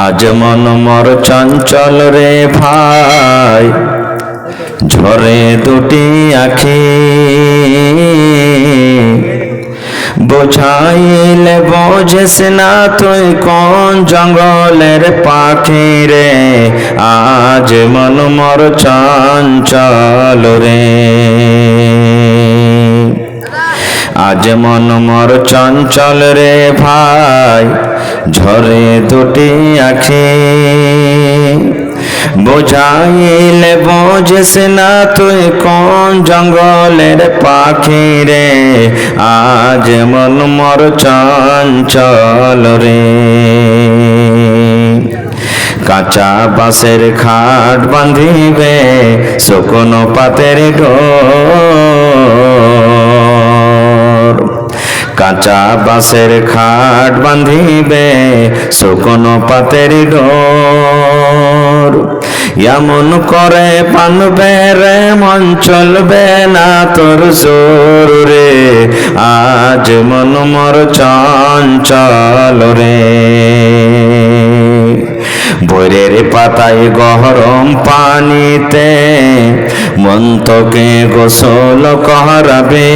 আজ মন মর চঞ্চল রে ভাই, ঝরে দুটি আখি। বোঝাইলে বোঝেস না তুই কোন জঙ্গলের পাখি রে, আজ মন মর চঞ্চল রে। আজ মন মর চঞ্চল রে ভাই, ঝরে দুটি আখি। বোঝাইলে বোঝেস না তুই কোন জঙ্গলের পাখি রে, আজ মন মর চঞ্চল রে। কাঁচা বাঁশের খাট বাঁধিবে শুকনো পাতের ডোর, কাঁচা বাঁশের খাট বাঁধিবে শুকনো পাতের ডোর। এমন করে বাঁধবে রে মন চলবে না তোর জোর রে, আজ মন মর চঞ্চল রে। বৈরের পাতায় গরম পানিতে মন তোকে গোসল করাবে।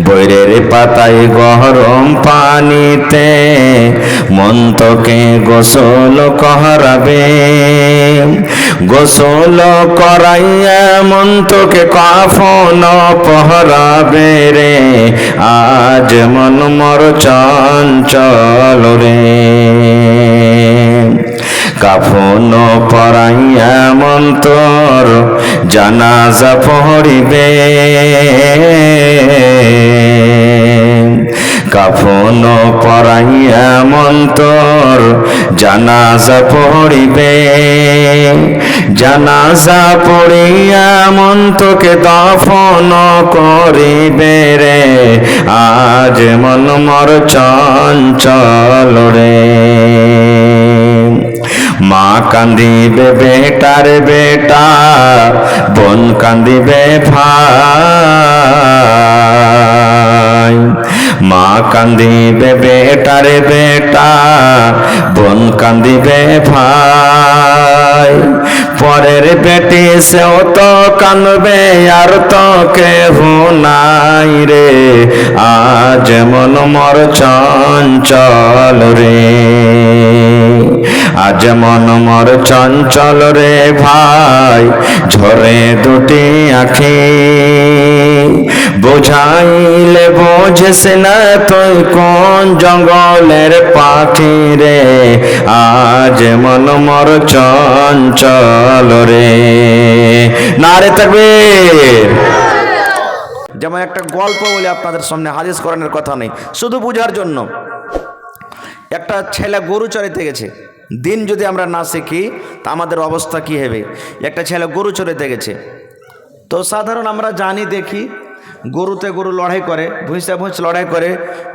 বৈরের পাতায় গরম পানিতে মন তোকে গোসল করাবে। গোসল করাইয়া মন তোকে কাফন পহরাবে রে, আজ মন মর চঞ্চল রে। কাফন পরাইয়া মন তোর জানাজা পড়িবে। কাফন পরাইয়া মন তোর জানাজা পড়িবে। জানাজা পড়িয়া মন তোকে দফন করিবে রে, আজ মন মর চঞ্চল রে। মা কান্দিবে বেটার বেটা, বোন কান্দিবে ভাই। মা কান্দিবে বেটার বেটা, বোন কান্দিবে ভাই। পরের বেটি সেও তো কান্দবে আর তো কেহ নাই রে, আজ মন মর চঞ্চল রে। আজ মন মর চঞ্চল রে ভাই, ঝরে দুটি আখি। বোঝাইলে বোঝেস না তুই কোন জঙ্গলের পাখি রে, আজ মন মর চঞ্চল রে। নারে তাকবীর। যেমন একটা গল্প বলে আপনাদের সামনে, হাদিস কোরআনের কথা নেই, শুধু বুঝার জন্য। একটা ছেলে গরু চড়াইতে গেছে। দিন যদি আমরা না শিখি তা আমাদের অবস্থা কি হবে। একটা ছেলে গরু চড়াইতে গেছে। তো সাধারণ আমরা জানি দেখি, গরুতে গরু লড়াই করে, ভুঁইসে ভুঁইস লড়াই করে,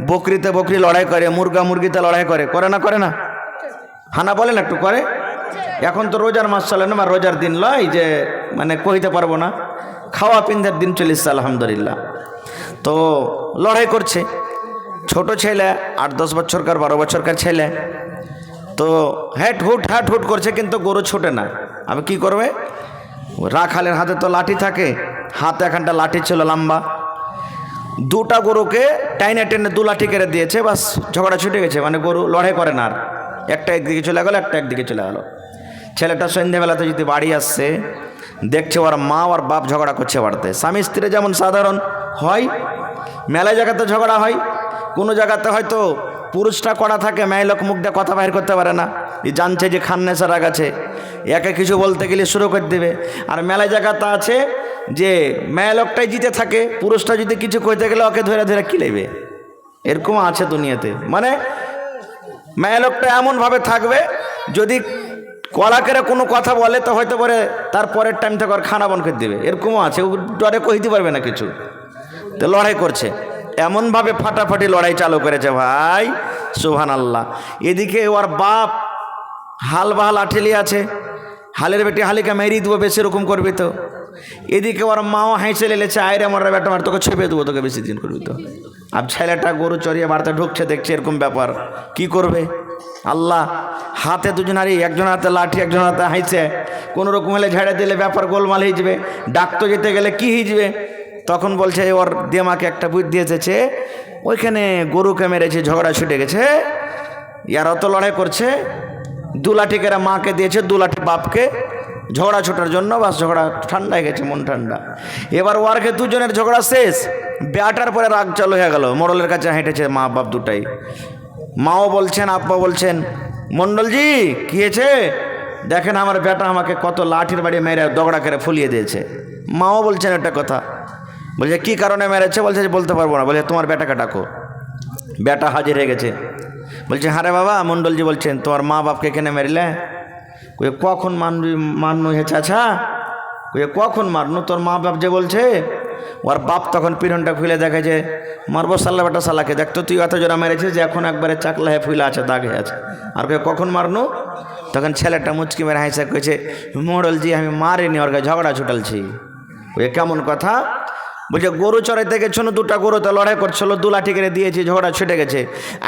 বকরিতে বকরি লড়াই করে, মুরগা মুরগিতে লড়াই করে, করে না করে না? হানা বলেন একটু করে। এখন তো রোজার মাস চলে না, বা রোজার দিন লয় যে মানে কইতে পারবো না, খাওয়া পিন্ধার দিন চলিছে আলহামদুলিল্লাহ। তো লড়াই করছে ছোট ছেলে, 8-10 বছরকার 12 বছরকার ছেলে। তো হ্যাট হুট করছে, কিন্তু গরু ছোটে না। আমি কি করবে, রাখালের হাতে তো লাঠি থাকে, হাতে এখানটা লাঠি ছিল লম্বা। দুটা গরুকে টাইনে টেনে 2 লাঠি কেড়ে দিয়েছে, বাস ঝগড়া ছুটে গেছে। মানে গরু লড়াই করে না আর, একটা একদিকে চলে গেল, একটা একদিকে চলে গেল। ছেলেটা সন্ধ্যেবেলাতে যদি বাড়ি আসছে, দেখছে ওর মা আর বাপ ঝগড়া করছে বাড়িতে। স্বামী স্ত্রী যেমন সাধারণ হয়, মেলায় জায়গাতে ঝগড়া হয়। কোনো জায়গাতে হয়তো পুরুষটা কড়া থাকে, মেয়ে লোক মুখ দিয়ে কথা বাইর করতে পারে না, জানছে যে খান্নেসা রাগ আছে, একে কিছু বলতে গেলে শুরু করে দেবে। আর মেলায় জায়গাতে আছে যে মেয়ে লোকটাই জিতে থাকে, পুরুষটা যদি কিছু কইতে গেলে ওকে ধরে ধরে কিলেবে। এরকম আছে দুনিয়াতে। মানে মেয়ে লোকটা এমনভাবে থাকবে, যদি কড়া করে কোনো কথা বলে তো হয়তো পরে তার পরের টাইম থেকে আর খানা বন করে দেবে। এরকমও আছে, ও ডরে কইতে পারবে না কিছু। তো লড়াই করছে, এমনভাবে ফাটাফাটি লড়াই চালু করেছে ভাই, সুবহানাল্লাহ। এদিকে ওর বাপ হাল বাহাল আঠেলি আছে, হালের বেটি হালিকা মেরিয়ে দেবো, বেশি এরকম করবি তো। এদিকে ওর মাও হাইসে লেলেছে, আয়রে আমার বেটা মার, তোকে ছেপে দেবো, তোকে বেশি দিন করবি তো। আর ছেলেটা গরু চড়িয়ে বাড়িতে ঢুকছে, দেখছে এরকম ব্যাপার, কি করবে? আল্লাহ, হাতে দুজন, আর একজন হাতে লাঠি, একজন হাতে হাইছে, কোনো রকম হলে ঝেড়ে দিলে ব্যাপার গোলমাল হয়ে যাবে, ডাকতে যেতে গেলে কি হয়ে যাবে। তখন বলছে ওর দিমাকে একটা বুদ্ধি এসেছে, ওইখানে গরুকে মেরেছে, ঝগড়া ছুটে গেছে, ইয়ার অত লড়াই করছে, 2 লাঠি করে মাকে দিয়েছে, 2 লাঠি বাপকে, ঝগড়া ছোটার জন্য। বাস ঝগড়া ঠান্ডা হয়ে গেছে, মন ঠান্ডা। এবার ওয়ারকে দুজনের ঝগড়া শেষ, বেটার পরে রাগ চালু হয়ে গেল, মোড়লের কাছে হেঁটেছে মা বাপ দুটাই। মাও বলছেন, আব্বা বলছেন, মণ্ডলজি কি হয়েছে? দেখেন আমার বেটা আমাকে কত লাঠির বাড়ি মেরে দগড়া করে ফুলিয়ে দিয়েছে। মাও বলছেন একটা কথা, বলছে কি কারণে মেরেছে? বলছে যে বলতে পারবো না। বলছে তোমার বেটাকে ডাকো। বেটা হাজির হয়ে গেছে, বলছে হ্যাঁ রে বাবা। মণ্ডলজি বলছেন তোমার মা বাপকে এখানে মেরিলে? কয়ে কখন মারনু হে চাচা? কয়ে কখন মারনু? তোর মা বাপ যে বলছে। ওর বাপ তখন পিরনটা খুলে দেখে যে মারবো সাল্লা বেটা সালাকে, দেখতো তুই এত জোড়া মেরেছিস যে এখন একবারে চাকলা হয়ে ফুলে আছে, দাগে আছে। আর কয়ে কখন মারনু? তখন ছেলেটা মুচকি মেরে হাসে কইছে, মোড়লজি আমি মারিনি, ওর ঝগড়া ছুটালছি। ওই কেমন কথা? বলছে গরু চড়াইতে গেছিল, 2টা গরুতে লড়াই করছিল, 2 লাঠি করে দিয়েছি, ঝগড়া ছুটে গেছে।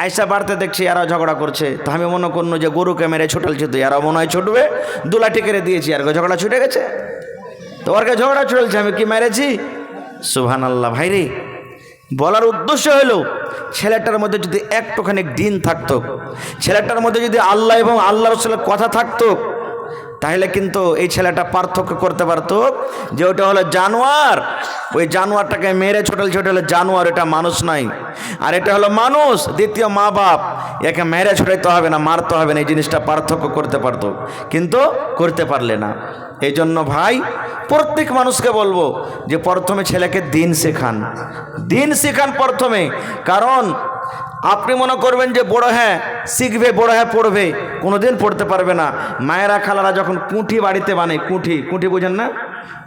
আইসা বাড়তে দেখছি এরা ঝগড়া করছে, তো আমি মনে করুন যে গরুকে মেরে ছুটালছি, তো এরা মনে হয় ছুটবে, 2 লাঠি করে দিয়েছি, আর ঝগড়া ছুটে গেছে। তো ওরকে ঝগড়া ছুটলছে, আমি কি মেরেছি? সুবহানাল্লাহ। ভাই রে, বলার উদ্দেশ্য হলো ছেলেটার মধ্যে যদি একটুখানি দিন থাকতো, ছেলেটার মধ্যে যদি আল্লাহ এবং আল্লাহ রাসূলের কথা থাকতো, তাহলে কিন্তু এই ছেলেটা পার্থক্য করতে পারতো যে ওটা হলো জানোয়ার, ওই জানোয়ারটাকে মেরে ছোটাল ছোটালে জানোয়ার, এটা মানুষ নাই। আর এটা হলো মানুষ, দ্বিতীয় মা বাপ, একে মেরে ছোটাইতে হবে না, মারতে হবে না, এই জিনিসটা পার্থক্য করতে পারতো, কিন্তু করতে পারলে না। এই জন্য ভাই প্রত্যেক মানুষকে বলবো যে প্রথমে ছেলেকে দিন শেখান, দিন শেখান প্রথমে। কারণ আপনি মনে করবেন যে বড় হ্যাঁ শিখবে, বড় হ্যাঁ পড়বে, কোনোদিন পড়তে পারবে না। মায়েরা খালারা যখন কুঠি বাড়িতে বানায়, কুঠি বোঝেন না?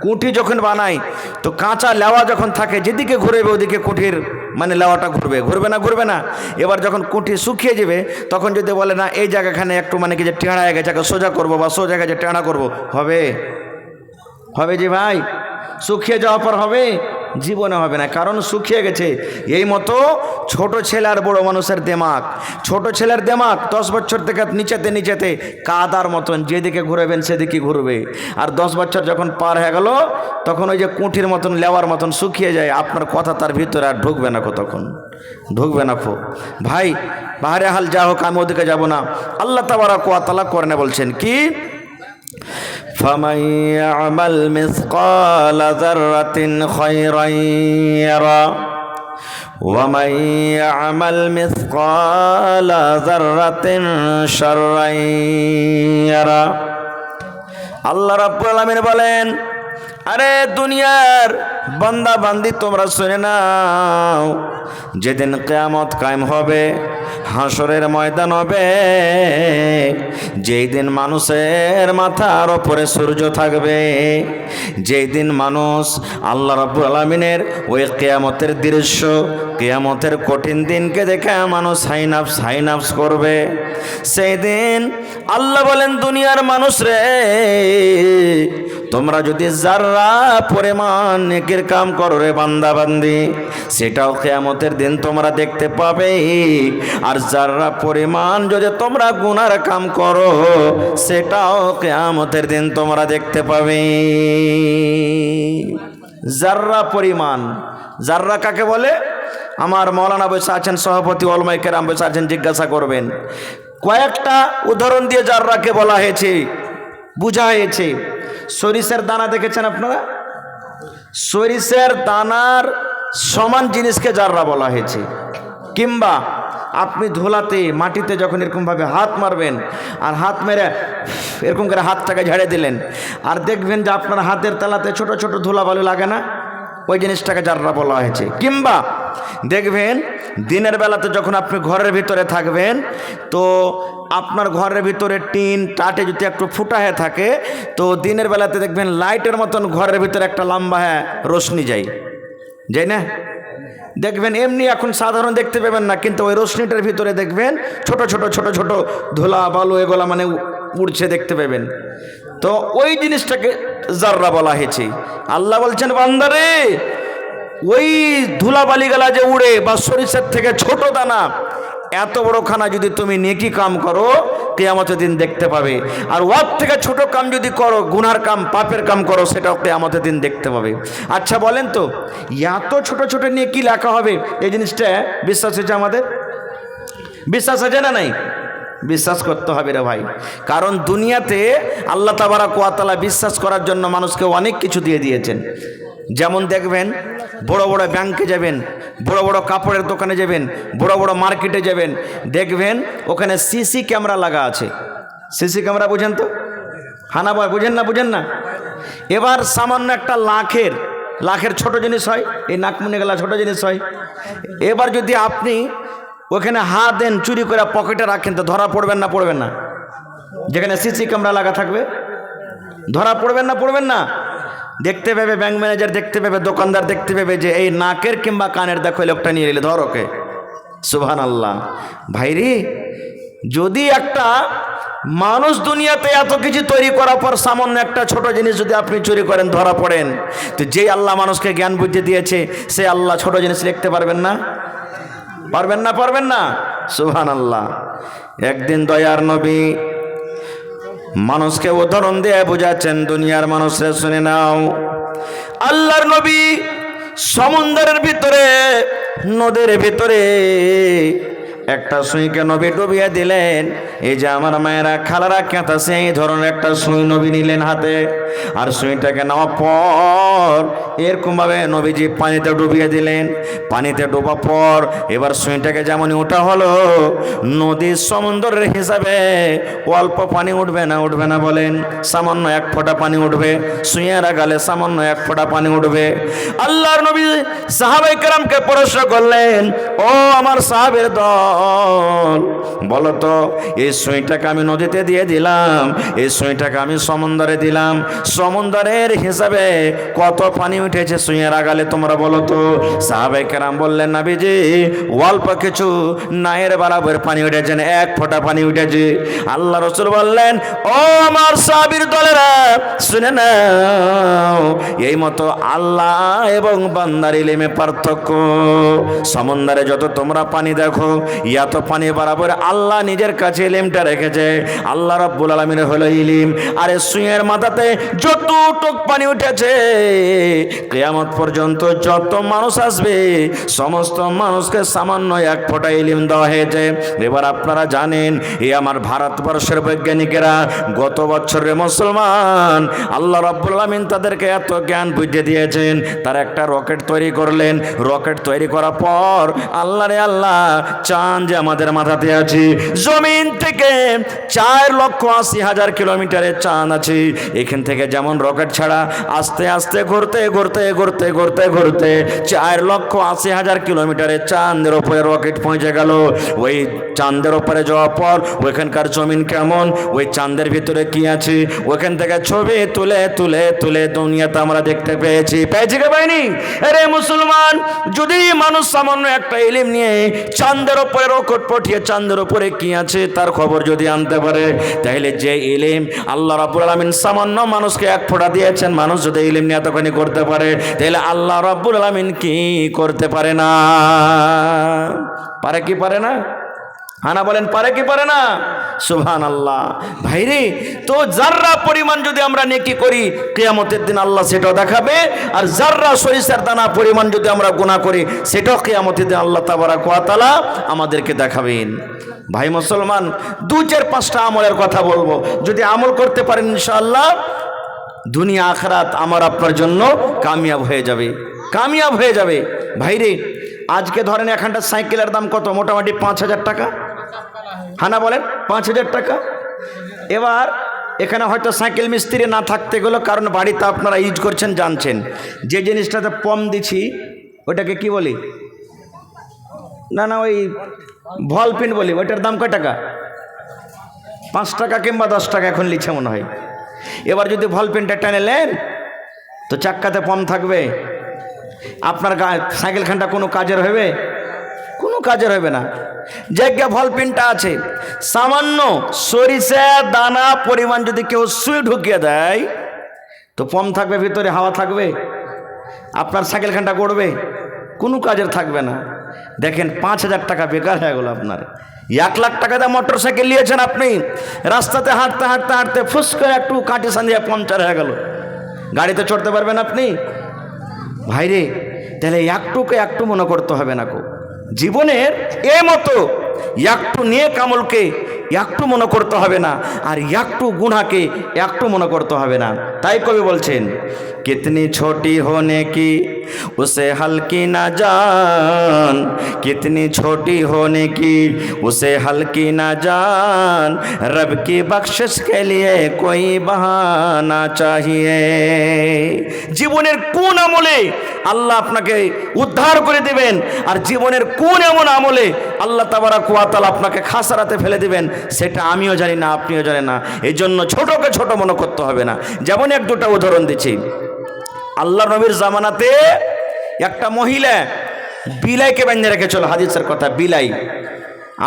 কুঠি যখন বানায় তো কাঁচা লেওয়া যখন থাকে, যেদিকে ঘুরবে ওদিকে কুঠির মানে লেওয়াটা ঘুরবে, ঘুরবে না। এবার যখন কুঠি শুকিয়ে যাবে, তখন যদি বলে না এই জায়গাখানে একটু মানে কি যে টেঁড়া হয়ে গেছে, সোজা করবো বা সোজা গেছে টেঁড়া করবো, হবে যে ভাই? শুকিয়ে যাওয়ার পর হবে? জীবনে হবে না, কারণ শুকিয়ে গেছে। এই মতো ছোট ছেলে আর বড় মানুষের দেমাগ, ছোট ছেলের দেমাগ 10 বছর থেকে নিচেতে কাদার মতন, যেদিকে ঘুরবেন সেদিকে ঘুরবে। আর 10 বছর যখন পার হয়ে গেল, তখন ওই যে কুঠির মতন লেওয়ার মতন শুকিয়ে যায়, আপনার কথা তার ভিতরে আর ঢুকবে না, তখন ঢুকবে না। ভাই বাহারে হাল যা হোক, আমি ওদিকে যাব না। আল্লাহ তাবারাক ওয়া তাআলা কোরআনে বলছেন কি, فمن يعمل مثقال ذرة خيرا يره ومن يعمل مثقال ذرة شرا يره। আল্লাহ রাব্বুল আলামিন বলেন, আরে দুনিয়ার বান্দা বান্দি তোমরা শুনে নাও, যেদিন কিয়ামত কায়েম হবে, হাসরের ময়দান হবে, যেই দিন মানুষের মাথার ওপরে সূর্য থাকবে, যেই দিন মানুষ আল্লাহ রাব্বুল আলামিনের ওই কিয়ামতের দৃশ্য, কিয়ামতের কঠিন দিনকে দেখে মানুষ সাইনাফস করবে, সেই দিন আল্লাহ বলেন, দুনিয়ার মানুষ রে, তোমরা যদি যারা পরিমাণ নেকির কাম করো রে বান্দা বান্দি, সেটাও কিয়ামতের দিন তোমরা দেখতে পাবে। আর যারা পরিমাণ যদি তোমরা গুনার কাম করো, সেটাও কিয়ামতের দিন তোমরা দেখতে পাবে। যারা পরিমাণ, যারা কাকে বলে? আমার মৌলানা বসে আছেন, সভাপতি ওলামায়ে কেরাম বসে আছেন, জিজ্ঞাসা করবেন। কয়েকটা উদাহরণ দিয়ে যারাকে বলা হয়েছে, বুঝা হয়েছে। সরিষার দানা দেখেছেন আপনারা? সরিষার দানার সমান জিনিসকে জাররা বলা হয়েছে। কিংবা আপনি ধুলাতে মাটিতে যখন এরকমভাবে হাত মারবেন, আর হাত মেরে এরকম করে হাতটাকে ঝেড়ে দিলেন, আর দেখবেন যে আপনার হাতের তালাতে ছোট ছোট ধুলাবালু লাগে না, ওই জিনিসটাকে জাররা বলা হয়েছে। কিংবা দেখবেন দিনের বেলাতে যখন আপনি ঘরের ভিতরে থাকবেন, তো আপনার ঘরের ভিতরে টিন টাটে যদি একটু ফুটা হয়ে থাকে, তো দিনের বেলাতে দেখবেন লাইটের মতন ঘরের ভিতরে একটা লম্বা রোশনি যায় না? দেখবেন এমনি এখন সাধারণ দেখতে পাবেন না, কিন্তু ওই রোশনিটার ভিতরে দেখবেন ছোট ছোট ধুলা বালু এগুলা মানে উড়ছে দেখতে পাবেন। তো ওই জিনিসটাকে জাররা বলা হয়েছে। আল্লাহ বলছেন বান্দারে, ওই ধুলাবালিগালা যে উড়ে বা সরিষার থেকে ছোট দানা, এত বড় খানা যদি তুমি নেকি কাম করো কিয়ামতের দিন দেখতে পাবে। আর ওর থেকে ছোট কাম যদি করো, গুনার কাম, পাপের কাম করো, সেটাও কিয়ামতের দিন দেখতে পাবে। আচ্ছা বলেন তো, এত ছোট ছোট নেকি লেখা হবে, এই জিনিসটা বিশ্বাস হয়েছে আমাদের? বিশ্বাস আছে না নাই? বিশ্বাস করতে হবে রে ভাই। কারণ দুনিয়াতে আল্লাহ তাবারাক ওয়া তাআলা বিশ্বাস করার জন্য মানুষকে অনেক কিছু দিয়ে দিয়েছেন। যেমন দেখবেন, বড় বড় ব্যাংকে যাবেন, বড় বড় কাপড়ের দোকানে যাবেন, বড় বড় মার্কেটে যাবেন, দেখবেন ওখানে সিসি ক্যামেরা লাগা আছে। সিসি ক্যামেরা বুঝেন তো? হানা ভাই বুঝেন না? বুঝেন না? এবার সামান্য একটা লাখের ছোট জিনিস হয়, এই নাকমুনি গেলা ছোট জিনিস হয়। এবার যদি আপনি ওখানে হাত দেন, চুরি করে পকেটে রাখেন, তো ধরা পড়বেন না? পড়বেন না? যেখানে সিসি ক্যামেরা লাগা থাকবে ধরা পড়বেন না? পড়বেন না? দেখতে পাবে ব্যাংক ম্যানেজার, দেখতে পাবে দোকানদার, দেখতে পাবে যে এই নাকের কিংবা কানের দেখো লোকটা নিয়ে এলে, ধর ওকে। সুবহানাল্লাহ। ভাইরে, যদি একটা মানুষ দুনিয়াতে এত কিছু তৈরি করার পর সামান্য একটা ছোট জিনিস যদি আপনি চুরি করেন, ধরা পড়েন, তো যেই আল্লাহ মানুষকে জ্ঞান বুদ্ধি দিয়েছে, সে আল্লাহ ছোট জিনিস লিখতে পারবেন না? পারবেন না? পারবেন না? সুবহানাল্লাহ। একদিন দয়ার নবী মানুষকে উদাহরণ দিয়ে বোঝাচ্ছেন, দুনিয়ার মানুষরা শুনে নাও। আল্লাহর নবী সমুদ্রের ভিতরে, নদীর ভিতরে একটা সুইকে নবী ডুবিয়ে দিলেন। এই যে আমার মায়েরা, খালারা, কেঁতা, সেই ধরনের একটা সুই নবী নিলেন হাতে। আর সুইটাকে নেওয়ার পর এরকম ভাবে নবীজি পানিতে ডুবিয়ে দিলেন। পানিতে ডোবার পর এবার সুইটাকে যেমনই ওঠা হলো, নদীর সমুদ্রের হিসাবে অল্প পানি উঠবে না? উঠবে না বলেন? সামান্য এক ফোঁটা পানি উঠবে। সুইয়ের গালে সামান্য এক ফোঁটা পানি উঠবে। আল্লাহর নবী সাহাবায়ে কেরামকে প্রশ্ন করলেন, ও আমার সাহাবের দল, বলো তো, এই সুইটাকে আমি নদীতে দিয়ে দিলাম, এই সুইটাকে আমি সমুদ্রে দিলাম, সমুদ্রের হিসাবে কত পানি উঠেছে সুইয়ের আগালে, তোমরা বলো তো? সাহাবায়ে কেরাম বললেন, নবীজি অল্প কিছু নায়ের বরাবর পানি উঠেছেন, এক ফোঁটা পানি উঠেছে। আল্লাহ রাসূল বললেন, ও আমার সাহাবীর দলেরা, শুনে নাও, এই মতো আল্লাহ এবং বান্দার ইলমে পার্থক্য। সমুদ্রে যত তোমরা পানি দেখো, এত পানি বরাবর আল্লাহ নিজের কাছে ইলমটা রেখেছে। আল্লাহ রাব্বুল আলামিন হলো ইলম। আর সুইয়ের মাথাতে যতটুক পানি উঠেছে, কিয়ামত পর্যন্ত যত মানুষ আসবে, সমস্ত মানুষকে সামান্য এক ফোঁটা ইলম দেওয়া হয়েছে। এবার আপনারা জানেন, এই আমার ভারতবর্ষের বৈজ্ঞানিকেরা গত বছরের মুসলমান, আল্লাহ রাব্বুল আলামিন তাদেরকে এত জ্ঞান বুদ্ধি দিয়েছেন, তারা একটা রকেট তৈরি করলেন। রকেট তৈরি করার পর আল্লাহ রে আল্লাহ, চাঁদ যে আমাদের মাথাতে আছে, জমিন থেকে 4,80,000 কিলোমিটারের চাঁদ আছে। এখান থেকে যেমন রকেট ছাড়া আস্তে আস্তে ঘুরতে ঘুরতে ঘুরতে ঘুরতে ঘুরতে 4,80,000 কিলোমিটারের চাঁদের ওপরে রকেট পৌঁছে গেল। ওই চাঁদের ওপরে যাওয়ার পর ওইখানকার জমিন কেমন, ওই চাঁদের ভিতরে কি আছে, ওইখান থেকে ছবি তুলে তুলে তুলে দুনিয়াতে আমরা দেখতে পেয়েছি। পেয়েছি কে পাইনি? আরে মুসলমান, যদি মানুষ সামান্য একটা ইলম নিয়ে চাঁদের ওপরে রকেট পাঠিয়ে চাঁদের ওপরে কি আছে তার খবর যদি আনতে পারে, তাহলে যে ইলম আল্লাহ রাব্বুল আলামিন সামান্য মানুষকে এক ফোঁটা দিয়েছেন, মানুষ যদি ইলম নিয়ে এতখানি করতে পারে, তাহলে আল্লাহ রাব্বুল আলামিন কি করতে পারে না? পারে কি পারে না? হানা বলেন, পারে কি পারে না? সুবহানাল্লাহ। ভাইরে, তো জাররা পরিমাণ যদি আমরা নেকি করি, কিয়ামতের দিন আল্লাহ সেটাও দেখাবে। আর জাররা সরিষার দানা পরিমাণ যদি আমরা গুনাহ করি, সেটাও কিয়ামতের দিন আল্লাহ তাবারাক ওয়া তাআলা আমাদেরকে দেখাবেন। ভাই মুসলমান, 2-4-5টা আমলের কথা বলবো। যদি আমল করতে পারেন, ইনশাআল্লাহ দুনিয়া আখিরাত আমার আপনার জন্য কামিয়াব হয়ে যাবে, কামিয়াব হয়ে যাবে। ভাইরে, আজকে ধরেন এখানটা সাইকেলের দাম কত? মোটামুটি 5,000 টাকা। হানা বলেন, 5,000 টাকা। এবার এখানে হয়তো সাইকেল মিস্ত্রি না থাকতে গেলো, কারণ বাড়িতে আপনারা ইউজ করছেন, জানছেন। যে জিনিসটাতে পম দিছি ওটাকে কি বলি? না, ওই ভল পিন বলি। ওইটার দাম কয় টাকা? 5 টাকা কিংবা 10 টাকা এখন লিখছে মনে হয়। এবার যদি ভল পিনটা টেনে নেন, তো চাক্কাতে পম থাকবে, আপনার সাইকেল খানটা কোনো কাজের হবে? কোনো কাজের হবে না। জায়গা ভলপিনটা আছে, সামান্য সরিষা দানা পরিমাণ যদি কেউ সুই ঢুকিয়ে দেয় তো পম থাকবে ভিতরে, হাওয়া থাকবে, আপনার সাইকেলখানটা গড়বে, কোনো কাজের থাকবে না। দেখেন 5,000 টাকা বেকার হয়ে গেল আপনার। 1 লাখ টাকা দিয়ে মোটর সাইকেল নিয়েছেন আপনি, রাস্তাতে হাঁটতে হাঁটতে হাঁটতে ফুস করে একটু কাঁটি সাঁধিয়ে পাংচার হয়ে গেল, গাড়িতে চড়তে পারবেন আপনি? ভাইরে, তাহলে একটু মনে করতে হবে না কো জীবনের এ মতো একটু নিয়ে কামলকে একটু মনে করতে হবে না, আর একটু গুনাহকে একটু মনে করতে হবে না। তাই কবি বলছেন, কিতনি ছোটি হোনে কি उसे हल्की ना जान, कितनी छोटी होने की उसे हल्की ना जान, रब की बख्शिश के लिए कोई बहाना चाहिए। জীবনের কোন আমলে আল্লাহ আপনাকে উদ্ধার করে দিবেন, আর জীবনের কোন এমন আমলে আল্লাহ তাবারাক ওয়া তাআলা আপনাকে খাসারাতে ফেলে দিবেন, সেটা আমিও জানি না, আপনিও জানেন না। এই জন্য ছোটকে ছোট মনে করতে হবে না। যেমন 1-2টা উদাহরণ দিচ্ছি। আল্লাহ নবীর জামানাতে একটা মহিলা বিলাইকে বেঁধে রেখেছিল, হাদিসের কথা। বিলাই,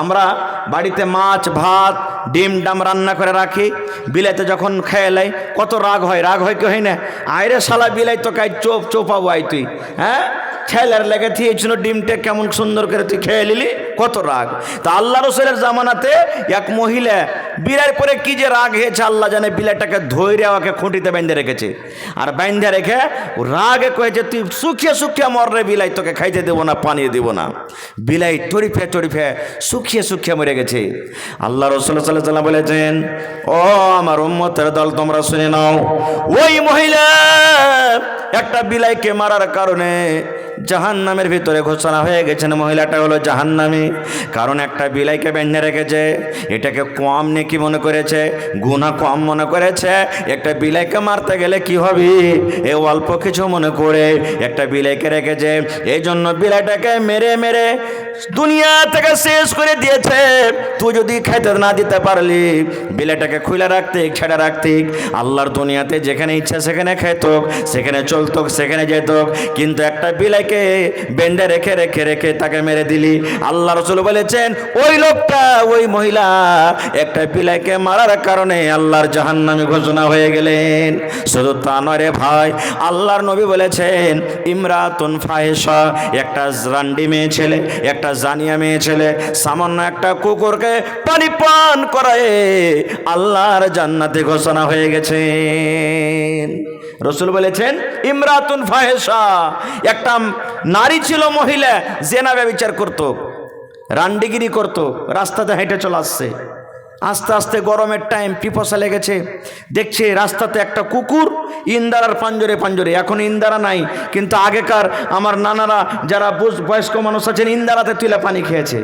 আমরা বাড়িতে মাছ ভাত ডিম ডাম রান্না করে রাখি, বিলাইতে যখন খেয়ে লাই কত রাগ হয় কি হয় না? আয়রে শালা বিলাই তো কাই চোপাবো আই তুই, হ্যাঁ ছেলের লেগে থিয়েছিল ডিমটা কেমন সুন্দর করে তুই খেয়ে নিলি, কত রাগ। তা আল্লাহ রসুলের জামানাতে এক মহিলা বিলাই পরে কি যে রাগ হয়েছে আল্লাহ জানে, বিলাইটাকে ধৈর্য ওকে খুঁটিতে বেঁধে রেখেছে, আর বেঁধে রেখে রাগে কয়েছে তুই শুকিয়ে শুকিয়ে মররে বিলাই, তোকে খাইতে দেবো না, পানি দেবো না। বিলাই তড়িফে শুকিয়ে মরে গেছে। আল্লাহ রসুল সাল্লাল্লাহু আলাইহি ওয়াসাল্লাম বলেছেন, ও আমার উম্মতের দল, তোমরা শুনে নাও, ওই মহিলা একটা বিলাইকে মারার কারণে জাহান্নামের ভিতরে ঘোষণা হয়ে গেছেন। মহিলাটা হলো জাহান্নামী, কারণ একটা বিলাইকে বেঁধে রেখেছে, এটাকে কম নেকি মনে করেছে, গুনাহ কম মনে করেছে। একটা বিলাইকে মারতে গেলে কি হবে এ অল্প কিছু মনে করে একটা বিলাইকে রেখেছে, এই জন্য বিলাইটাকে মেরে মেরে দুনিয়া থেকে শেষ করে দিয়েছে। তুই যদি খাইতে না দিতে পারলি, বিলাইটাকে খুলে রাখতে ছেড়ে রাখতে, আল্লাহর দুনিয়াতে যেখানে ইচ্ছা সেখানে খাইত, সেখানে চলতো, সেখানে যেত, কিন্তু একটা বিলাইকে বেঁধে রেখে রেখে রেখে তাকে মেরে দিলি। আল্লাহ রাসূল বলেছেন, ওই লোকটা, ওই মহিলা একটা বিলাইকে মারার কারণে আল্লাহর জাহান্নামী ঘোষণা হয়ে গেলেন। শুধু তা নয় রে ভাই, আল্লাহর নবী বলেছেন, ইমরাতুন ফাহিশা, একটা রান্ডি মেয়ে ছেলে, একটা জানিয়া মেয়ে ছেলে সামান্য একটা কুকুরকে পানি পান করায় আল্লাহর জান্নাতে ঘোষণা হয়ে গেছে। রসুল বলেছেন, ইমরাতুন ফাহিশা, একটা নারী ছিল, মহিলা জেনা ব্যভিচার করত, রান্ডিগিরি করত, রাস্তাতে হেঁটে চলে আসছে। আস্তে আস্তে গরমের টাইম, পিপাসা লেগেছে, দেখছে রাস্তাতে একটা কুকুর ইন্দারার পাঞ্জরে, এখন ইন্দারা নাই, কিন্তু আগেকার আমার নানারা যারা বয়স্ক মানুষ আছেন ইন্দারাতে তুলে পানি খেয়েছে।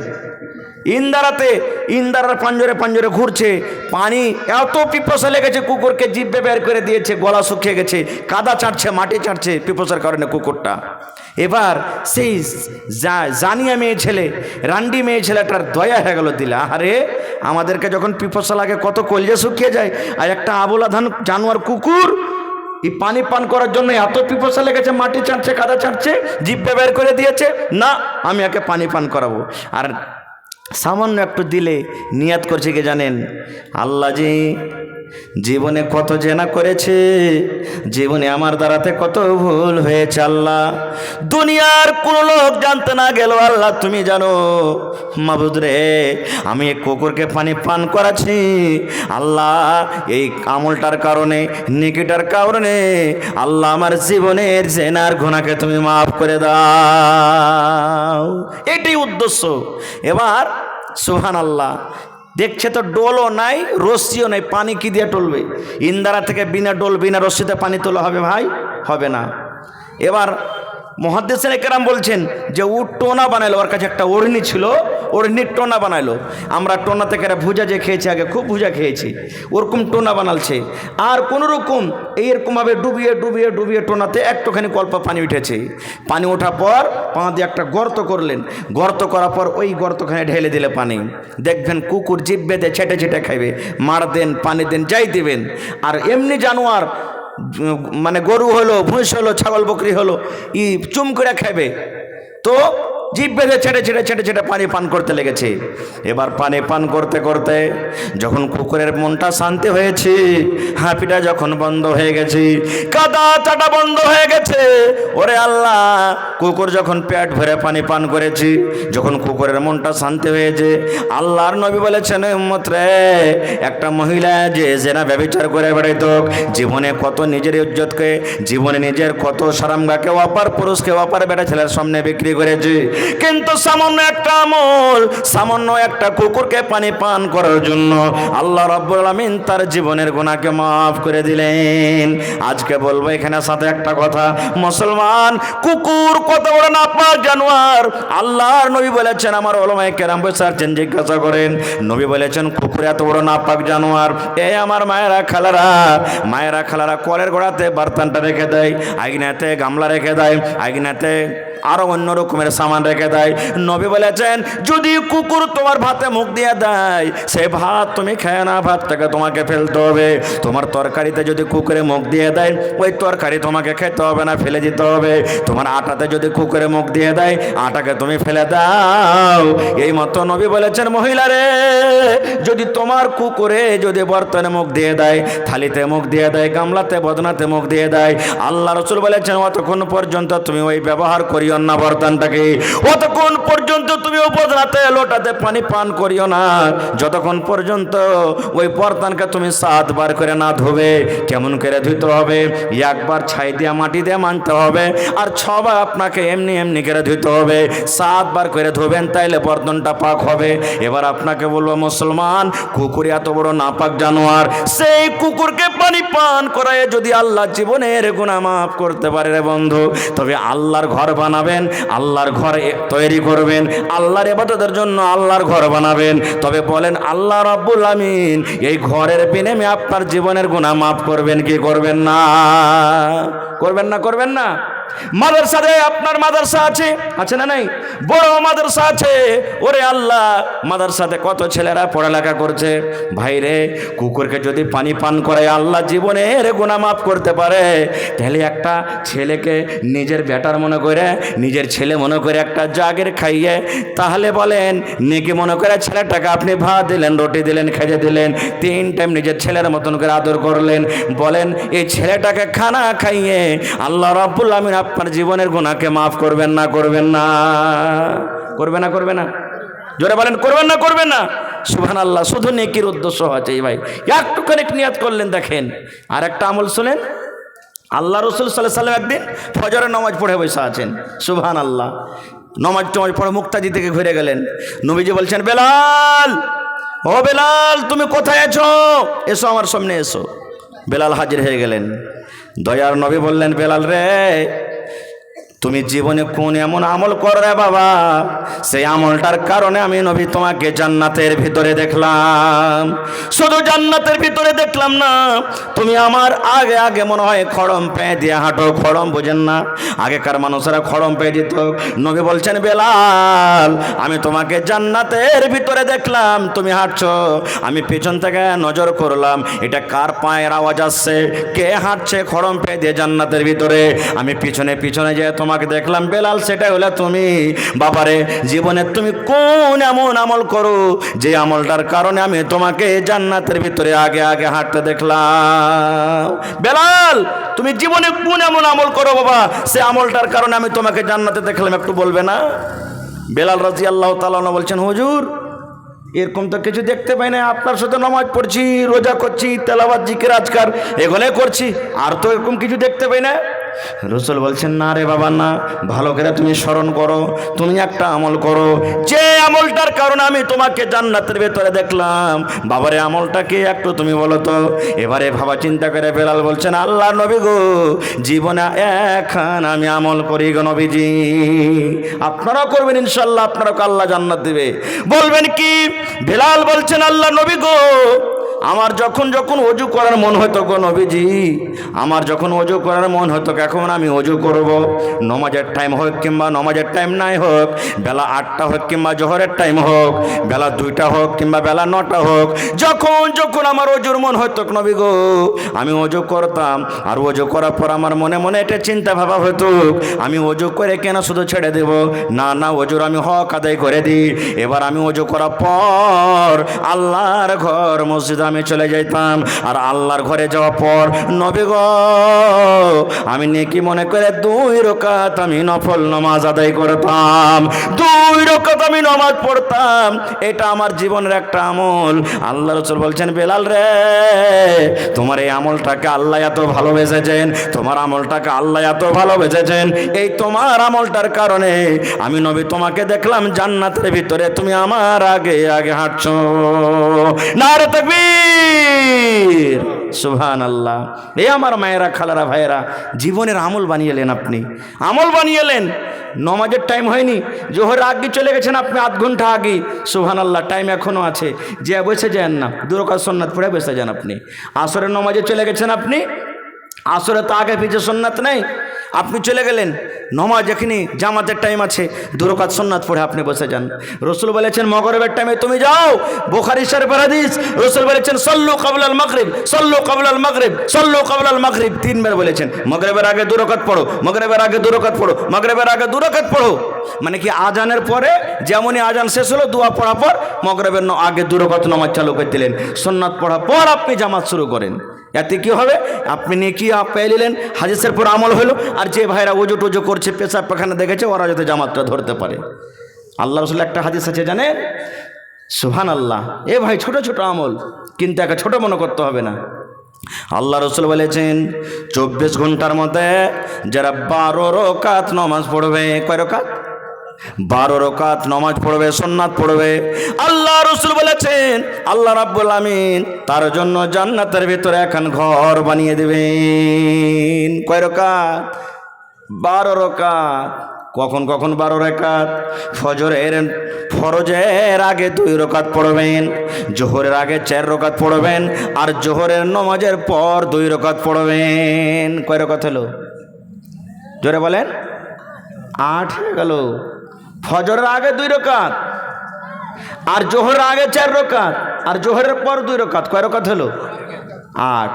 ইন্দারার পাঞ্জরে ঘুরছে, পানি এত পিপাসা লেগেছে কুকুরকে জিভে বের করে দিয়েছে, গলা শুকিয়ে গেছে, কাদা চাটছে, মাটি চাটছে পিপাসার কারণে কুকুরটা। এবার সেই জানিয়া মেয়ে ছেলে, রান্ডি মেয়ে ছেলেটার দয়া হয়ে গেল দিলে, আরে আমাদেরকে যখন পিপাসা লাগে কত কলজে শুকিয়ে যায়, আর একটা আবোলা জানোয়ার কুকুর এই পানি পান করার জন্য এত পিপাসা লেগেছে, মাটি চাটছে, কাদা চাটছে, জিভে বের করে দিয়েছে, না আমি একে পানি পান করাবো। আর সামান্য একটু দিলে নিয়াত করছে কি জানেন, আল্লাহ জি জীবনে কত জেনা করেছে, জীবনে আমার দ্বারাতে কত ভুল হয়েছে, আল্লাহ দুনিয়ার কোন লোক জানতে না গেল, আল্লাহ তুমি জানো। মাবুদ রে, আমি এক কুকুরকে পানি পান করাচ্ছি, আল্লাহ এই আমলটার কারণে, নেকিটার কারণে আল্লাহ আমার জীবনের জেনার গুনাহকে তুমি মাফ করে দাও। এটাই উদ্দেশ্য। এবার সুবহানাল্লাহ, দেখছে তো ডোলও নাই, রশ্মিও নাই, পানি কি দিয়ে টলবে? ইন্দারা থেকে বিনা ডোল বিনা রশ্মিতে পানি তোলা হবে ভাই? হবে না। এবার মুহাদ্দিসিনে কেরাম বলছেন যে ও টোনা বানাইলো, ওর কাছে একটা ওড়নি ছিল, ওড়নির টোনা বানাইলো। আমরা টোনা থেকে ভুজা যে খেয়েছি, আগে খুব ভুজা খেয়েছি, ওরকম টোনা বানালছে, আর কোনো রকম এইরকমভাবে ডুবিয়ে টোনাতে একটুখানি অল্প পানি উঠেছে। পানি ওঠার পর পা দিয়ে একটা গর্ত করলেন, গর্ত করার পর ওই গর্তখানে ঢেলে দিলে পানি, দেখবেন কুকুর জিভ বেঁধে ছেটে ছেটে খাইবে, মার দেন, পানি দেন, যাই দেবেন। আর এমনি জানোয়ার মানে গরু হলো, ভুঁস হলো, ছাগল বকরি হলো, চুম করে খাবে। তো জিভ বেঁধে ছেড়ে ছেড়ে ছেড়ে ছেড়ে পানি পান করতে লেগেছে। এবার পানি পান করতে করতে যখন কুকুরের মনটা শান্তি হয়েছে, হাঁপিটা যখন বন্ধ হয়ে গেছে, কাদা চাটা বন্ধ হয়ে গেছে, ওরে আল্লাহ, কুকুর যখন পেট ভরে পানি পান করেছি, যখন কুকুরের মনটা শান্তি হয়েছে, আল্লাহর নবী বলেছেন, উম্মত রে, একটা মহিলা যে জেনা ব্যভিচার করে বেড়াইত, জীবনে কত নিজের ইজ্জতকে, জীবনে নিজের কত সারামগাকে অপার পুরুষকে অপার বেটা ছেলের সামনে বিক্রি করেছে, কিন্তু সামান্য একটা আমল, সামান্য একটা কুকুরকে পানি পান করার জন্য আল্লাহ রাব্বুল আলামিন তার জীবনের গুনাহকে মাফ করে দিলেন। আজকে বলবো এখানে সাথে একটা কথা, মুসলমান, কুকুর কত বড় নাপাক জানোয়ার। আল্লাহর নবী বলেছেন, আমার ওলামায়ে কেরাম বসে আছেন, জিজ্ঞাসা করেন, নবী বলেছেন কুকুর এত বড় নাপাক জানোয়ার। এ আমার মায়েরা খালারা কলের গোড়াতে বার্তানটা রেখে দেয়, আইগনাতে গামলা রেখে দেয়, আইগনাতে আরো অন্য রকমের সামান রেখে দেয়। নবী বলেছেন, যদি কুকুর তোমার ভাতে মুখ দিয়ে দেয়, সেই ভাত তুমি খেয়ে না, ভাতটাকে তোমাকে ফেলতে হবে। তোমার তরকারিতে যদি কুকুরে মুখ দিয়ে দেয়, ওই তরকারি তোমাকে খেতে হবে না, ফেলে দিতে হবে। তোমার আটাতে যদি কুকুরে মুখ দিয়ে দেয়, আটাকে তুমি ফেলে দাও। এই মতো নবী বলেছেন, মহিলারে, যদি তোমার কুকুরে যদি বর্তনে মুখ দিয়ে দেয়, থালিতে মুখ দিয়ে দেয়, গামলাতে বদনাতে মুখ দিয়ে দেয়, আল্লাহ রাসূল বলেছেন, অতক্ষণ পর্যন্ত তুমি ওই ব্যবহার করিও না বর্তনটাকে, অতক্ষণ পর্যন্ত তুমি বদনাতে লোটাতে পানি পান করিও না, যতক্ষণ পর্যন্ত ওই বর্তনকে তুমি 7 বার করে না ধোবে। কেমন করে ধুতে হবে? একবার ছাই দিয়ে মাটি দিয়ে মানতে হবে, আর 6 বার আপনাকে এমনি এমনি করে ধুতে হবে। 7 বার করে ধোবেন, তাইলে বর্তনটা পাক হবে। এবার আপনাকে বলবো, মুসলমান, কুকুর এত বড় নাপাক জানোয়ার, সেই কুকুরকে পানি পান করায় যদি আল্লাহ জীবনের গুনাহ মাফ করতে পারে রে বন্ধু, তবে আল্লাহর ঘর বানাবেন, আল্লাহর ঘর তৈরি করবেন, আল্লাহর ইবাদতের জন্য আল্লাহর ঘর বানাবেন, তবে বলেন আল্লাহ রাব্বুল আমিন এই ঘরের বিনিময়ে আপনার জীবনের গুনাহ মাফ করবেন কি করবেন না? করবেন না? করবেন না? মাদ্রাসাতে আপনার মাদ্রাসা আছে না নাই? বড় মাদ্রাসা আছে, ওরে আল্লাহ, মাদ্রাসাতে কত ছেলেরা পড়ালেখা করছে। ভাইরে, কুকুরকে যদি পানি পান করে আল্লাহ জীবনের গুনাহ মাফ করতে পারে, তাহলে একটা ছেলেকে নিজের বেটার মনে করে, নিজের ছেলে মনে করে একটা জাগের খাইয়ে, তাহলে বলেন নেকি মনে করে ছেলেটাকে আপনি ভাত দিলেন, রুটি দিলেন, খেজে দিলেন, 3 টাইম নিজের ছেলের মতন করে আদর করলেন, বলেন এই ছেলেটাকে খানা খাইয়ে আল্লাহ রাব্বুল আমিন আপনার জীবনের গুনাহকে মাফ করবেন না? করবেন না? করবে না? করবে না? জোরে বলেন, করবেন না? করবেন না? সুবহানাল্লাহ। শুধু নেকির উদ্দেশ্য আছে ভাই, একটুখানি নিয়াত করলেন। দেখেন আর একটা আমল শুনেন, আল্লাহ রাসূল সাল্লাল্লাহু আলাইহি ওয়াসাল্লাম একদিন ফজরের নামাজ পড়ে বসে আছেন, সুবহানাল্লাহ, নামাজ পড়ে মুক্তাদি থেকে ঘুরে গেলেন। নবীজি বলছেন, বেলাল, ও বেলাল, তুমি কোথায় আছো? এসো, আমার সামনে এসো। বেলাল হাজির হয়ে গেলেন। দয়ার নবী বললেন, বেলাল রে, তুমি জীবনে কোন এমন আমল করো রে বাবা, সেই আমলটার কারণে আমি নবী তোমাকে জান্নাতের ভিতরে দেখলাম। শুধু জান্নাতের ভিতরে দেখলাম না, তুমি আমার আগে আগে মনে হয় খড়ম পেয়ে দিয়ে হাঁটো। খড়ম বোঝেন না? আগেকার মানুষেরা খড়ম পেয়ে দিত। নবী বলছেন, বেলাল, আমি তোমাকে জান্নাতের ভিতরে দেখলাম, তুমি হাঁটছো, আমি পেছন থেকে নজর করলাম, এটা কার পায়ের আওয়াজ আসছে, কে হাঁটছে খড়ম পেয়ে দিয়ে জান্নাতের ভিতরে। আমি পিছনে পিছনে যে তোমাকে দেখলাম বেলাল, সেটা হলো তুমি। বাবারে, জীবনে তুমি কোন এমন আমল করো যে আমলটার কারণে আমি তোমাকে জান্নাতের ভিতরে আগে আগে হাঁটতে দেখলাম? বেলাল, তুমি জীবনে কোন এমন আমল করো বাবা, সে আমলটার কারণে আমি তোমাকে জান্নাতে দেখলাম, একটু বলবে না? বেলাল রাদিয়াল্লাহু তাআলা বলছেন, হুজুর, এরকম তো কিছু দেখতে পাই না, আপনার সাথে নামাজ পড়ছি, রোজা করছি, তেলাওয়াত, জিকির, আজকার এগুলোই করছি, আর তো এরকম কিছু দেখতে পাই না। রাসূল বলছেন, না রে বাবা না, ভালো করে তুমি স্মরণ করো, তুমি একটা আমল করো, যে আমলটার কারণে আমি তোমাকে জান্নাতের ভেতরে দেখলাম। বাবারে, আমলটা কি একটু তুমি বলো তো। এবারে ভাবা চিন্তা করে বেলাল বলছেন, আল্লাহ নবী গো, জীবনে এখন আমি আমল করি গো নবীজি। আপনারা করবেন ইনশাআল্লাহ, আপনারা আল্লাহ জান্নাত দেবে। বলবেন কি? বেলাল বলছেন, আল্লাহ নবী গো, আমার যখন যখন অজু করার মন হতো গো নবীজি, আমার যখন অজু করার মন হতো এখন আমি অজু করব, নমাজের টাইম হোক কিংবা নমাজের টাইম নাই হোক, বেলা 8টা হোক কিংবা জোহরের টাইম হোক, বেলা 2টা হোক কিংবা বেলা 9টা হোক, যখন যখন আমার অজুর মন হতো নবী গো আমি অজু করতাম। আর অজু করার পর আমার মনে মনে এটা চিন্তা ভাবা হতো, আমি অজু করে কেন শুধু ছেড়ে দেব, না না অজুর আমি হক আদায় করে দিই। এবার আমি অজু করার পর আল্লাহর ঘর মসজিদে আমি চলে যাইতাম। আর আল্লাহর ঘরে যাওয়ার পর নবী গো আমি নেকি মনে করে 2 রাকাত আমি নফল নামাজ আদায় করতাম, 2 রাকাত আমি নামাজ পড়তাম। এটা আমার জীবনের একটা আমল। আল্লাহ রাসূল বলছেন বেলাল রে তোমার এই আমলটাকে আল্লাহ এত ভালোবেসেছেন, তোমার আমলটাকে আল্লাহ এত ভালোবেসেছেন, এই তোমার আমলটার কারণে আমি নবী তোমাকে দেখলাম জান্নাতের ভিতরে তুমি আমার আগে আগে হাঁটছো। নারে তাকবীর, সুবহানাল্লাহ। এই আমার মায়েরা খালারা ভাইয়েরা জীবনের আমল বানিয়েলেন, আপনি আমল বানিয়েলেন। নমাজের টাইম হয়নি, জোহরের আগে চলে গেছেন আপনি আধ ঘন্টা আগে, সুবহানাল্লাহ টাইম এখনও আছে, যে বসে যান না, 2 রাকাত সুন্নাত পড়ে বসে যান। আপনি আসরের নমাজে চলে গেছেন, আপনি আসরে তো আগে পিছে সুন্নাত নেই, আপনি চলে গেলেন নমাজ এখানে জামাতের টাইম আছে, 2 রাকাত সুন্নাত পড়ে আপনি বসে যান। রসুল বলেছেন মগরিবের টাইমে তুমি যাও, বুখারী শরীফের হাদিস, রসুল বলেছেন সল্লু ক্বাবলাল মাগরিব, সল্লু ক্বাবলাল মাগরিব, সল্লু ক্বাবলাল মাগরিব, 3 বার বলেছেন। মাগরিবের আগে 2 রাকাত পড়ো, মাগরিবের আগে 2 রাকাত পড়ো, মাগরিবের আগে 2 রাকাত পড়ো। মানে কি আজানের পরে যেমনই আজান শেষ হলো দোয়া পড়ার পর মাগরিবের আগে 2 রাকাত নামাজ চালু করে দিলেন, সুন্নাত পড়ার পর আপনি জামাত শুরু করেন। এতে কি হবে, আপনি নেকি পেয়ে নিলেন, হাদিসের পর আমল হলো। আর যে ভাইরা ওজু টোজু করছে, পেশাব পাখানা দেখেছে, ওরা যাতে জামাতটা ধরতে পারে। আল্লাহ রাসূল একটা হাদিস আছে জানেন, সুবহানাল্লাহ। এ ভাই ছোট ছোট আমল, কিন্তু একে ছোট মনে করতে হবে না। আল্লাহ রাসূল বলেছেন 24 ঘন্টার মধ্যে যারা 12 রাকাত নামাজ পড়বে, কয় রাকাত? 12 রাকাত নামাজ পড়বে, সুন্নাত পড়বে, আল্লাহ রাসূল বলেছেন আল্লাহ রাব্বুল আমিন তার জন্য জান্নাতের ভিতরে এখন ঘর বানিয়ে দেবেন। কয় রাকাত? 12 রাকাত। কখন কখন 12 রাকাত? ফরজের আগে 2 রাকাত পড়বেন, জোহরের আগে 4 রাকাত পড়বেন, আর জোহরের নামাজের পর 2 রাকাত পড়বেন। কয় রাকাত হলো? জোরে বলেন। 8 হয়ে গেল। ফজরের আগে 2 রাকাত, আর জোহরের আগে 4 রাকাত, আর জোহরের পর 2 রাকাত, কয় রাকাত হলো? 8।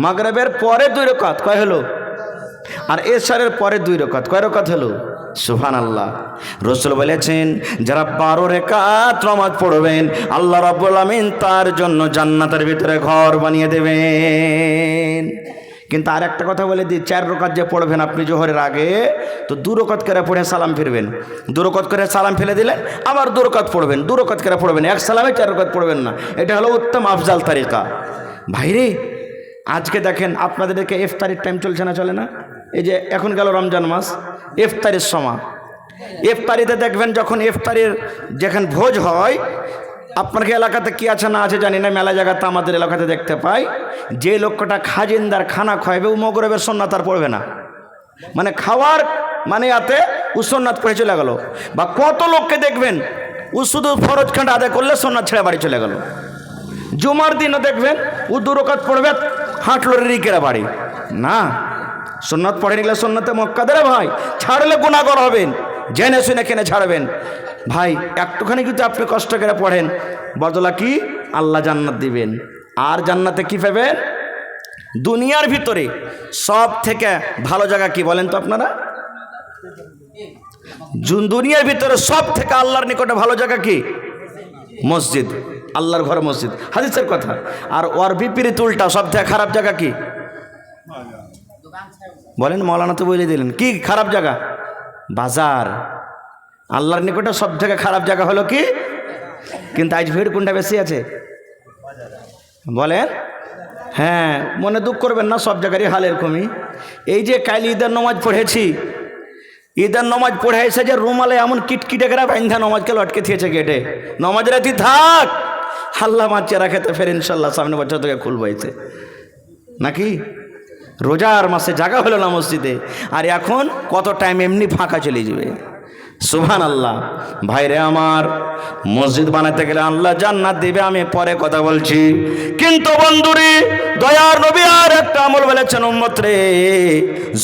মাগরিবের পরে 2 রাকাত, কয় হলো? আর এশারের পরে 2 রাকাত, কয় রাকাত হলো? সুবহানাল্লাহ। রাসূল বলেছেন যারা 12 রাকাত নামাজ পড়বেন আল্লাহ রাব্বুল আমিন তার জন্য জান্নাতের ভিতরে ঘর বানিয়ে দেবেন। কিন্তু আর একটা কথা বলে দিই, 4 রাকাত যে পড়বেন আপনি জোহরের আগে, তো 2 রাকাত করে পড়ে সালাম ফিরবেন, 2 রাকাত করে সালাম ফেলে দিলেন, আবার 2 রাকাত পড়বেন, 2 রাকাত করে পড়বেন, এক সালামে 4 রাকাত পড়বেন না। এটা হলো উত্তম আফজাল তারিকা। ভাইরে আজকে দেখেন আপনাদেরকে ইফতারির টাইম চলছে না, চলে না? এই যে এখন গেল রমজান মাস, ইফতারির সময়, ইফতারিতে দেখবেন যখন ইফতারির যেখানে ভোজ হয়, আপনার এলাকাতে কি আছে না আছে জানি না, মেলা জায়গাতে আমাদের এলাকাতে দেখতে পাই, যে লোকটা খাজিনদার খানা খাওয়াবে ও মগরিবের সুন্নাত আর পড়বে না, মানে খাওয়ার মানে এতে ও সুন্নাত পড়ে চলে গেল। বা কত লোককে দেখবেন ও শুধু ফরজ খান্ড আদায় করলে সুন্নাত ছেড়ে বাড়ি চলে গেল। জুমার দিনও দেখবেন ও 2 রাকাত পড়বে, হাঁটলো রিকেরা বাড়ি। না, সুন্নাত পড়ে নিলে সুন্নাতে মক্কাদের ভাই, ছাড়লে গুনাহগার হবেন, জেনে শুনে কেনে ছাড়বেন। ভাই একটুখানি কিন্তু আপনি কষ্ট করে পড়েন, বদলা কি আল্লাহ জান্নাত দিবেন। আর জান্নাতে কি পাবেন? দুনিয়ার ভিতরে সব থেকে ভালো জায়গা কি বলেন তো আপনারা? দুনিয়ার ভিতরে সব থেকে আল্লাহর নিকটে ভালো জায়গা কি? মসজিদ, আল্লাহর ঘর মসজিদ, হাদিসের কথা। আর ওর বিপরীত উল্টা, সব থেকে খারাপ জায়গা কি বলেন? মৌলানা তো বলে দিলেন কি খারাপ জায়গা? বাজার। আল্লাহর নিকটে সব থেকে খারাপ জায়গা হলো কি? কিন্তু আজ ভিড় কোনটা বেশি আছে বলেন? হ্যাঁ, মনে দুঃখ করবেন না, সব জায়গারই হাল এরকমই। এই যে কাল ঈদের নামাজ পড়েছি, ঈদের নামাজ পড়ে এসে যে রুমালে এমন কিটকিটে করে বান্ধা নামাজকে লটকে দিয়েছে গেটে, নামাজ রাতি থাক, আল্লাহ মাছ রাখেতে ফের ইনশাল্লাহ সামনে বছর থেকে খুলবো এতে নাকি। রোজার মাসে জায়গা হলো না মসজিদে, আর এখন কত টাইম এমনি ফাঁকা চলে যাবে। সুবহানাল্লাহ। ভাইরে আমার, মসজিদ বানাতে গেলে আল্লাহ জান্নাত দিবে, আমি পরে কথা বলছি। কিন্তু বন্ধুরে, দয়ার নবী আর একটা আমল বলেছেন, উম্মত রে,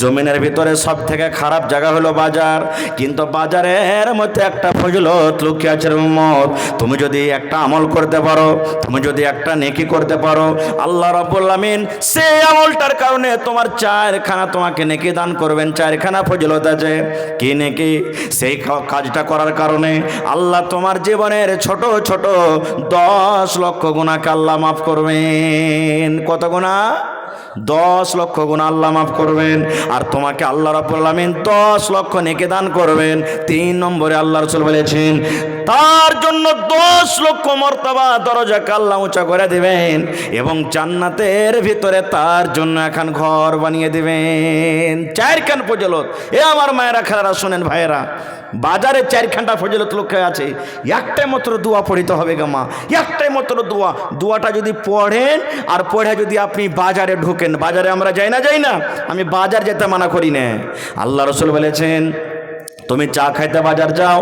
জমিনের ভিতরে সব থেকে খারাপ জায়গা হলো বাজার, কিন্তু বাজারের মধ্যে একটা ফজিলত লুকিয়ে আছে উম্মত। তুমি যদি একটা আমল করতে পারো, তুমি যদি একটা নেকি করতে পারো, আল্লাহ রাব্বুল আমিন সেই আমলটার কারণে তোমার 4খানা তোমাকে নেকি দান করবেন। 4খানা ফজিলত আছে। কি নেকি? সেই কাজটা করার কারণে আল্লাহ তোমার জীবনের ছোট ছোট 10 লক্ষ গুনাহকে আল্লাহ মাফ করবেন। কত গুনাহ? 10 লক্ষ গুনাহ আল্লাহ মাফ করবেন। আর তোমাকে আল্লাহ রাব্বুল আমিন 10 লক্ষ নেকি দান করবেন। 3 নম্বরে আল্লাহ রাসূল বলেছেন, তার জন্য 10 লক্ষ মর্তবা দরজাকে আল্লাহ উঁচা করে দিবেন এবং জান্নাতের ভিতরে তার জন্য এখন ঘর বানিয়ে দিবেন। 4খান ফজিলত। এ আমার মায়েরা, খেলারা শোনেন ভাইয়েরা, বাজারে 4খানটা ফজিলত লক্ষ্য আছে। একটাই মাত্র দোয়া পড়িতে হবে গো মা, একটাই মাত্র দোয়া। দোয়াটা যদি পড়েন আর পড়ে যদি আপনি বাজারে ঢোকেন, বাজারে আমরা যাই না, আমি বাজার যেতে মানা করি না। আল্লাহ রাসূল বলেছেন, তুমি চা খাইতে বাজার যাও,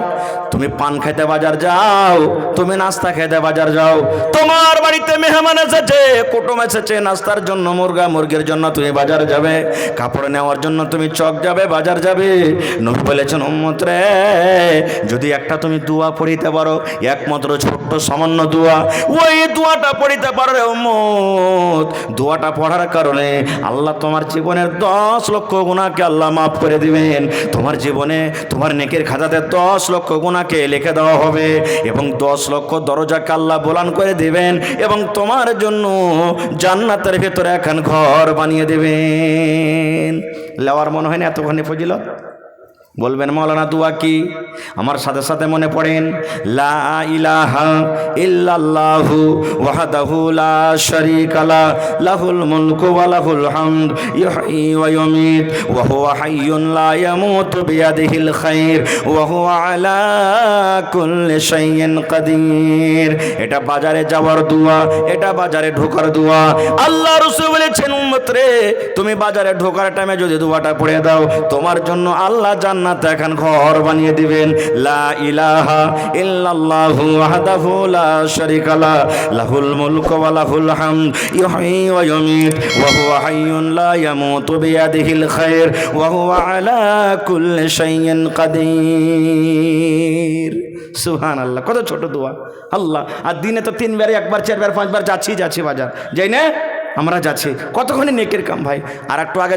তুমি পান খাইতে বাজার যাও, তুমি নাস্তা খাইতে বাজার যাও, তোমার বাড়িতে মেহমান এসেছে, কুটুম এসেছে, নাস্তার জন্য মুরগির জন্য তুমি বাজার যাবে, কাপড় নেওয়ার জন্য তুমি চক যাবে, বাজার যাবে। নবী বলেছেন, উম্মত রে, যদি একটা তুমি দোয়া পড়িতে পারো, একমাত্র ছোট্ট সামান্য দোয়া, ওই দোয়াটা পড়িতে পারো রে উম্মত, দোয়াটা পড়ার কারণে আল্লাহ তোমার জীবনের 10 লক্ষ গুনাহকে আল্লাহ মাফ করে দিবেন। তোমার জীবনে, তোমার নেকের খাতাতে 10 লক্ষ গুনাহকে লিখে দেওয়া হবে এবং 10 লক্ষ দরজাকে আল্লাহ বলান করে দিবেন এবং তোমার জন্য জান্নাতের ভেতরে এখন ঘর বানিয়ে দিবেন। লেওয়ার মনে হয় না এতখানি ফজিলত? বলবেন মাওলানা দোয়া কি? আমার সাথে সাথে মনে পড়েন, লা ইলাহা ইল্লাল্লাহু ওয়াহদাহু লা শারীকা লা, লাহুল মুলকু ওয়া লাহুল হামদ, ইহয়ী ওয়া ইউমীত ওয়া হুয়া হাইয়ুন লা ইয়ামুতু বিয়াদিহিল খায়র ওয়া হুয়া আলা কুল্লি শাইইন কাদির। এটা বাজারে যাওয়ার দোয়া, এটা বাজারে ঢোকার দোয়া। আল্লাহ রাসূল বলেছেন, উম্মত রে, তুমি বাজারে ঢোকার টাইমে যদি দোয়াটা পড়ে দাও, তোমার জন্য আল্লাহ জান্নাতে এখন ঘর বানিয়ে দিবেন। লা ইলাহা ইল্লাল্লাহু ওয়াহদাহু লা শারীকা লা, লাহুল মুলকু ওয়া লাহুল হামদ, ইহয়ী ওয়া ইউমীত ওয়া হুয়া হাইয়ুন লা ইয়ামুতু বিয়াদিহিল খায়র ওয়া হুয়া আলা কুল্লি শাইইন কাদির। সুবহানাল্লাহ, কত ছোট দোয়া। আল্লাহ, আর দিনে তো 3 বার, 1 বার, 4 বার, 5 বার যাচ্ছি বাজার, যাই না? আমরা যাচ্ছি, কতক্ষণে নেকের কাম ভাই। আর একটু আগে